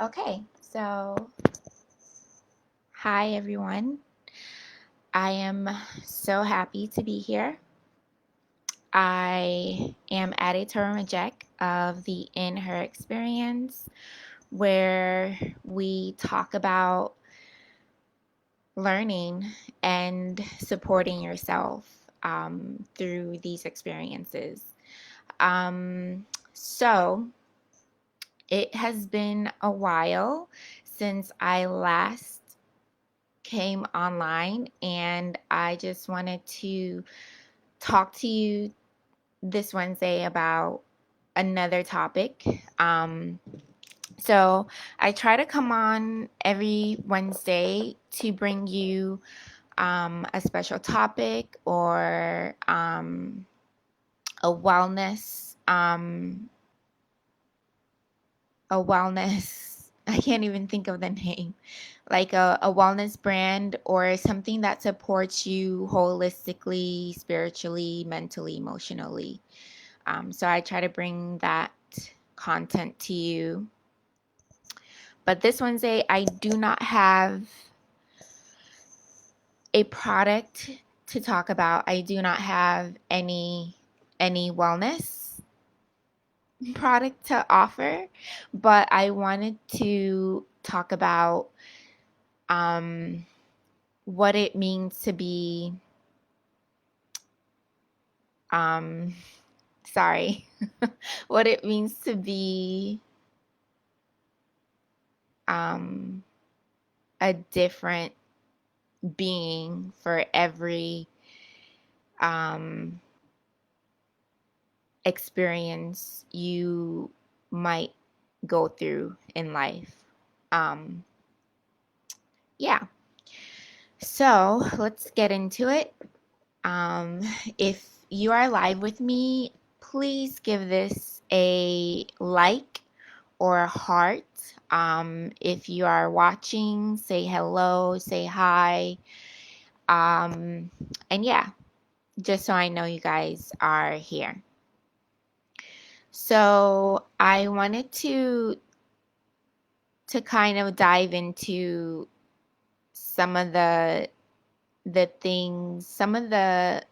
Okay, so hi everyone. I am so happy to be here. I am Addie Toromajek of the In Her Experience, where we talk about learning and supporting yourself through these experiences. So it has been a while since I last came online, and I just wanted to talk to you this Wednesday about another topic. So I try to come on every Wednesday to bring you a special topic or a wellness, I can't even think of the name, like a wellness brand or something that supports you holistically, spiritually, mentally, emotionally. So I try to bring that content to you. But this Wednesday, I do not have a product to talk about. I do not have any wellness product to offer, but I wanted to talk about um, what it means to be um, sorry, what it means to be um, a different being for every um, experience you might go through in life. Um, yeah, so let's get into it. Um, if you are live with me, please give this a like or a heart. If you are watching, say hello, say hi. And yeah, just so I know you guys are here. So I wanted to kind of dive into some of the things, some of the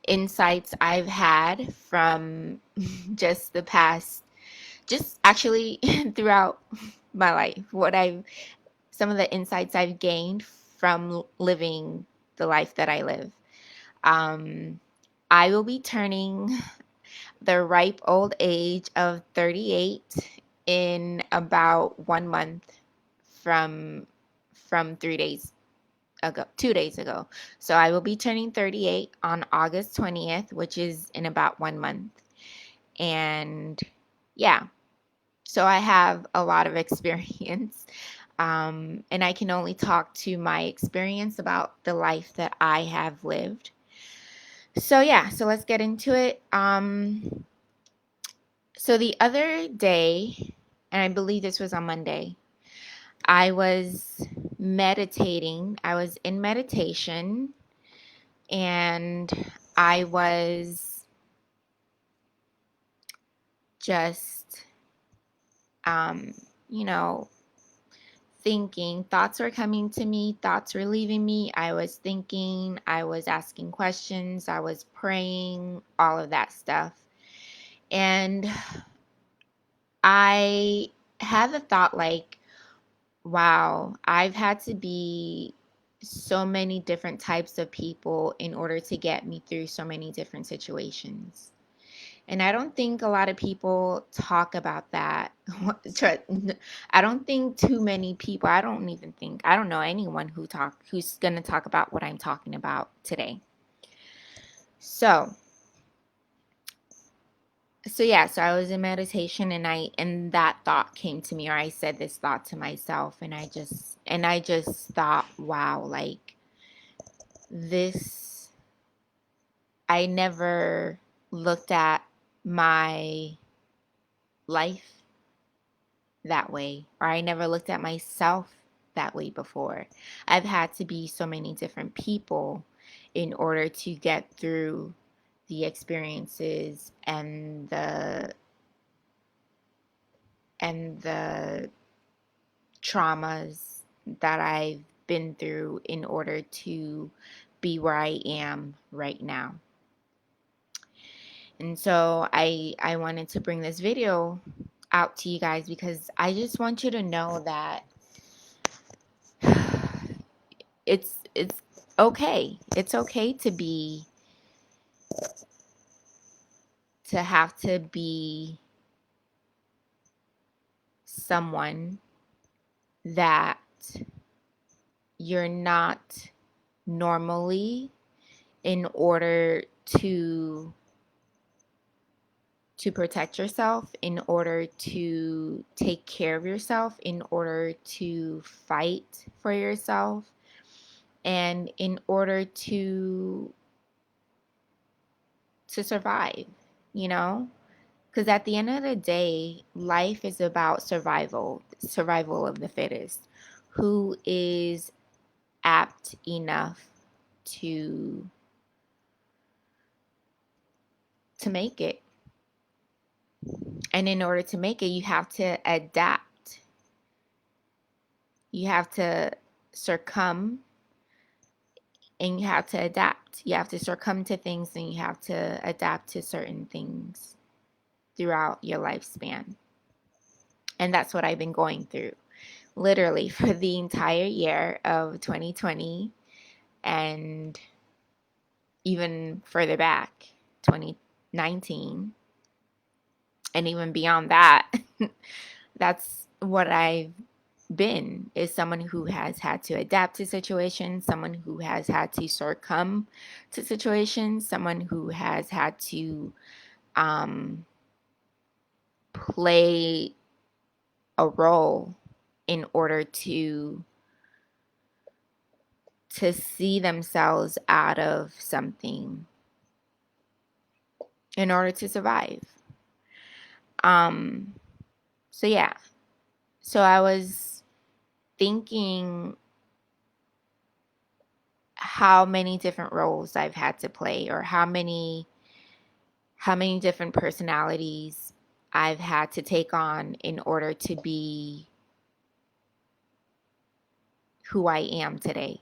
insights I've had from just the past, just actually throughout my life, some of the insights I've gained from living the life that I live. Um, I will be turning the ripe old age of 38 in about 1 month from 3 days ago, 2 days ago. So I will be turning 38 on August 20th, which is in about 1 month. And yeah, so I have a lot of experience. And I can only talk to my experience about the life that I have lived. So yeah, so let's get into it. So the other day, and I believe this was on Monday, I was meditating. I was in meditation, and I was just, um, you know, thinking. Thoughts were coming to me, thoughts were leaving me. I was thinking, I was asking questions, I was praying, all of that stuff. And I had the thought, like, wow, I've had to be so many different types of people in order to get me through so many different situations. And I don't think a lot of people talk about that. I don't think too many people, I don't know anyone who's going to talk about what I'm talking about today. So, so I was in meditation, and that thought came to me, or I said this thought to myself, and I just thought, wow, like this, I never looked at my life that way, or I never looked at myself that way before. I've had to be so many different people in order to get through the experiences and the traumas that I've been through in order to be where I am right now. And so I wanted to bring this video out to you guys because I just want you to know that it's okay. It's okay to have to be someone that you're not normally in order to protect yourself, in order to take care of yourself, in order to fight for yourself, and in order to survive, you know? Because at the end of the day, life is about survival of the fittest. Who is apt enough to make it? And in order to make it, you have to adapt. You have to succumb and you have to adapt. You have to succumb to things and you have to adapt to certain things throughout your lifespan. And that's what I've been going through literally for the entire year of 2020 and even further back, 2019, and even beyond that. That's what I've been, is someone who has had to adapt to situations, someone who has had to succumb to situations, someone who has had to play a role in order to see themselves out of something in order to survive. So yeah. So I was thinking how many different roles I've had to play, or how many different personalities I've had to take on in order to be who I am today,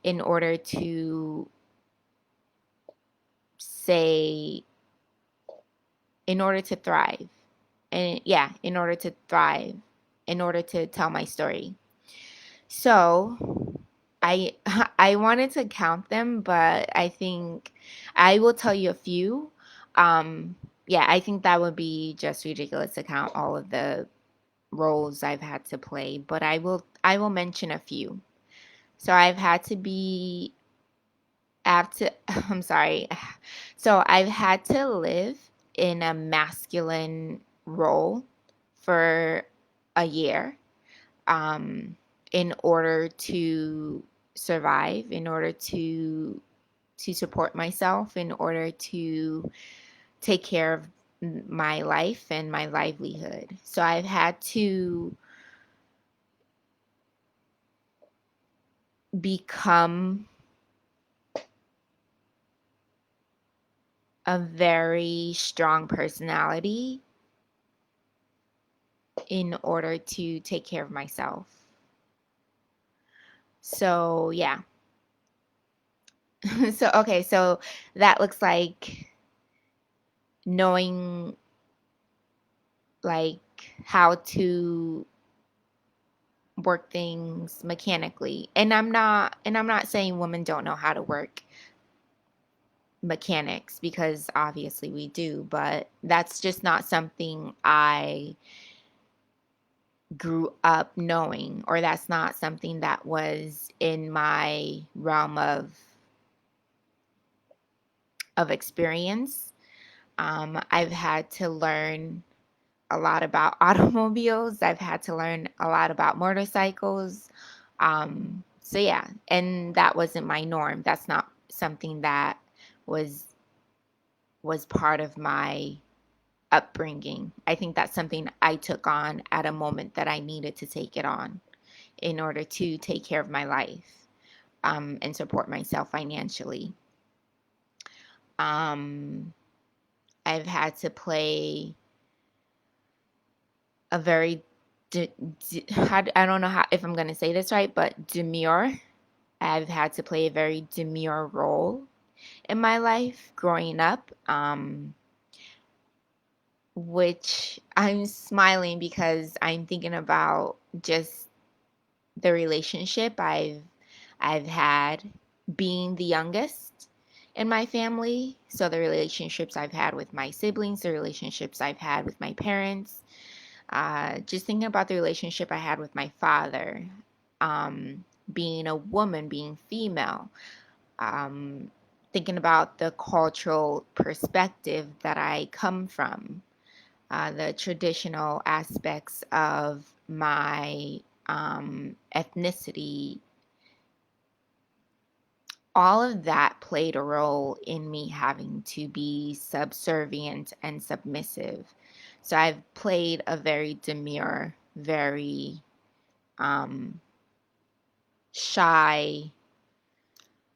in order to say, in order to thrive. And yeah, in order to thrive, in order to tell my story. So I I wanted to count them, but I think I will tell you a few. Yeah, I think that would be just ridiculous to count all of the roles I've had to play, but I will mention a few. So I'm sorry. So I've had to live in a masculine role for a year, in order to survive, in order to support myself, in order to take care of my life and my livelihood. So I've had to become a very strong personality in order to take care of myself. So, yeah. So that looks like knowing like how to work things mechanically. And I'm not saying women don't know how to work mechanics, because obviously we do, but that's just not something I grew up knowing, or that's not something that was in my realm of experience. I've had to learn a lot about automobiles. I've had to learn a lot about motorcycles. So yeah, and that wasn't my norm. That's not something that was part of my upbringing. I think that's something I took on at a moment that I needed to take it on in order to take care of my life, and support myself financially. I've had to play a very I don't know how if I'm gonna say this right, but demure. I've had to play a very demure role in my life growing up, which I'm smiling because I'm thinking about just the relationship I've had being the youngest in my family. So the relationships I've had with my siblings, the relationships I've had with my parents, just thinking about the relationship I had with my father, being a woman, being female, um, thinking about the cultural perspective that I come from, the traditional aspects of my ethnicity, all of that played a role in me having to be subservient and submissive. So I've played a very demure, very um, shy,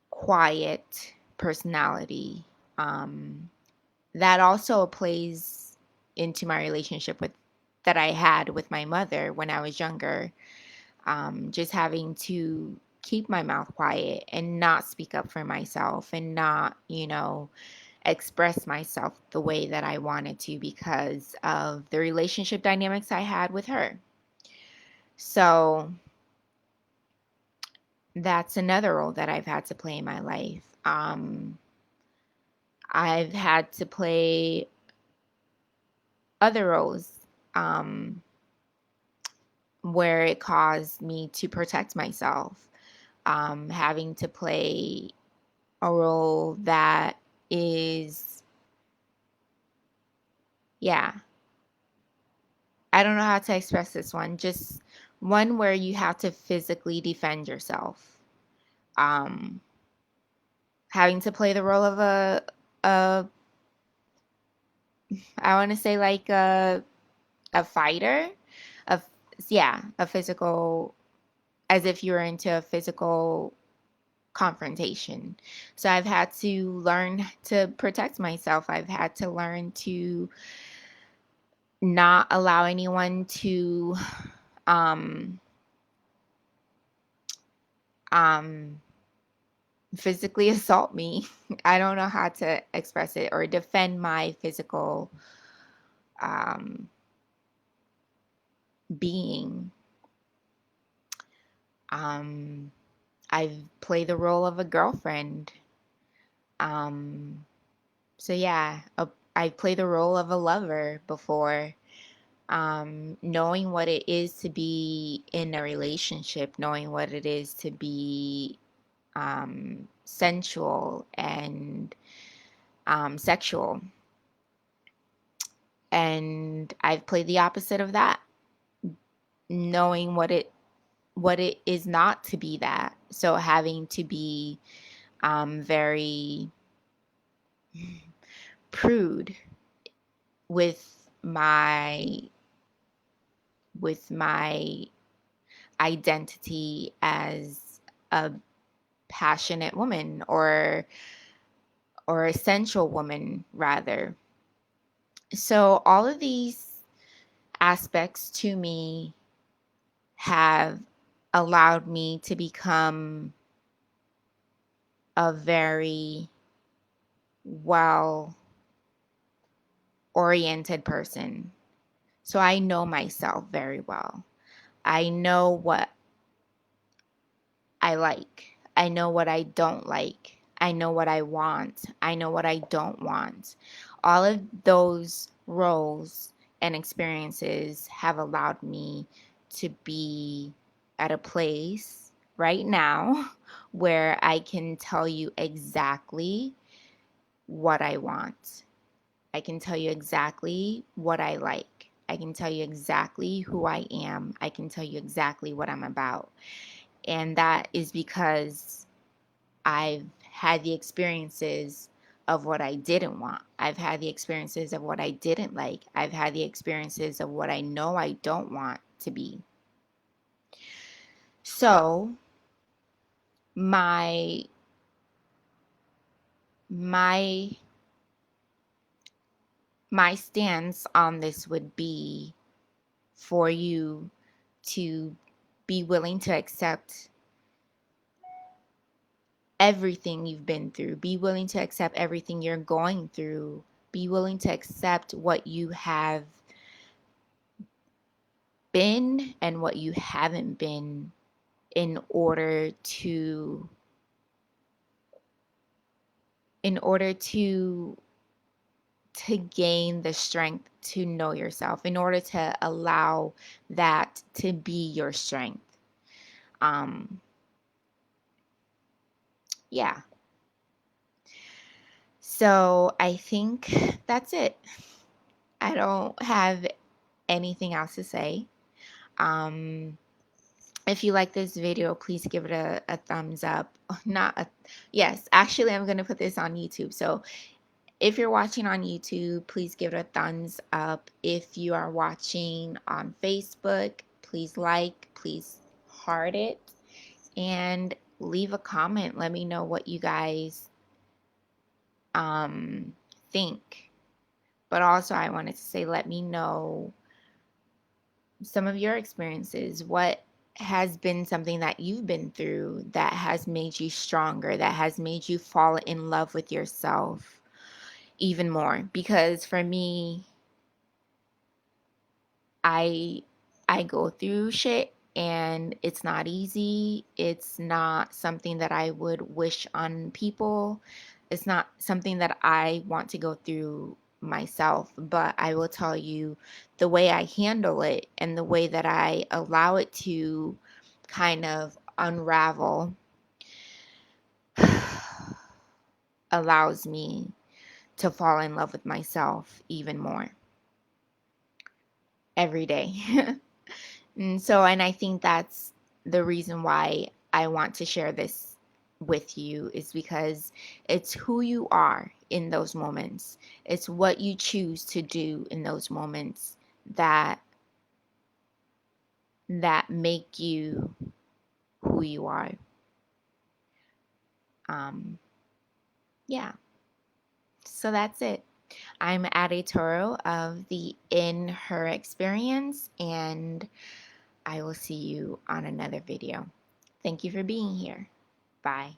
quiet personality. Um, that also plays into my relationship with that I had with my mother when I was younger. Just having to keep my mouth quiet and not speak up for myself and not, express myself the way that I wanted to because of the relationship dynamics I had with her. So that's another role that I've had to play in my life. I've had to play other roles um, where it caused me to protect myself, having to play a role that is, yeah, I don't know how to express this one, just one where you have to physically defend yourself. Um, Having to play the role of a I want to say like a fighter, a yeah, a physical, as if you're into a physical confrontation. So I've had to learn to protect myself. I've had to learn to not allow anyone to um um physically assault me. I don't know how to express it or defend my physical um being. Um I've played the role of a girlfriend. Um so yeah, I played the role of a lover before. Knowing what it is to be in a relationship, knowing what it is to be sensual and sexual. And I've played the opposite of that, knowing what it is not to be that. So having to be very prude with my identity as a passionate woman or a sensual woman rather. So all of these aspects to me have allowed me to become a very well oriented person. So I know myself very well. I know what I like. I know what I don't like. I know what I want. I know what I don't want. All of those roles and experiences have allowed me to be at a place right now where I can tell you exactly what I want. I can tell you exactly what I like. I can tell you exactly who I am. I can tell you exactly what I'm about. And that is because I've had the experiences of what I didn't want. I've had the experiences of what I didn't like. I've had the experiences of what I know I don't want to be. So, my my my stance on this would be for you to be willing to accept everything you've been through. Be willing to accept everything you're going through. Be willing to accept what you have been and what you haven't been in order to in order to to gain the strength to know yourself, in order to allow that to be your strength. Um yeah. So I think that's it. I don't have anything else to say. Um if you like this video, please give it a thumbs up. Not a Yes, actually I'm gonna put this on YouTube. So if you're watching on YouTube, please give it a thumbs up. If you are watching on Facebook, please like, please heart it, and leave a comment. Let me know what you guys think. But also, I wanted to say, let me know some of your experiences. What has been something that you've been through that has made you stronger, that has made you fall in love with yourself even more? Because for me, I I go through shit and it's not easy. It's not something that I would wish on people. It's not something that I want to go through myself, but I will tell you the way I handle it and the way that I allow it to kind of unravel allows me to fall in love with myself even more every day. And I think that's the reason why I want to share this with you, is because it's who you are in those moments. It's what you choose to do in those moments that make you who you are. Um, yeah. So that's it. I'm Ade Toro of the In Her Experience, and I will see you on another video. Thank you for being here. Bye.